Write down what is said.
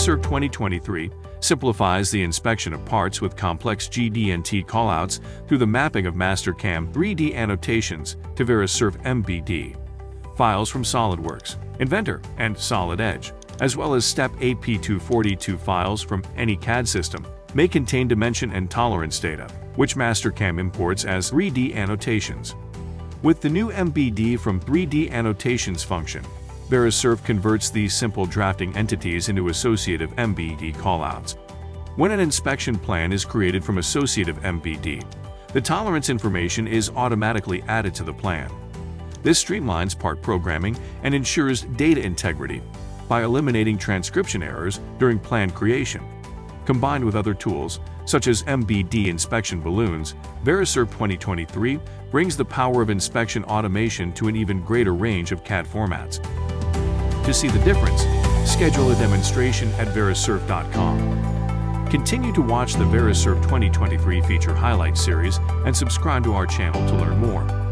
Verisurf 2023 simplifies the inspection of parts with complex GD&T callouts through the mapping of Mastercam 3D annotations to Verisurf MBD files from Solidworks, Inventor, and SolidEdge, as well as Step 8P242 files from any CAD system, may contain dimension and tolerance data, which Mastercam imports as 3D annotations. With the new MBD from 3D annotations function, Verisurf converts these simple drafting entities into associative MBD callouts. When an inspection plan is created from associative MBD, the tolerance information is automatically added to the plan. This streamlines part programming and ensures data integrity by eliminating transcription errors during plan creation. Combined with other tools, such as MBD-inspection-balloons, Verisurf 2023 brings the power of inspection automation to an even greater range of CAD formats. To see the difference, schedule a demonstration at Verisurf.com. Continue to watch the Verisurf 2023 feature highlight series and subscribe to our channel to learn more.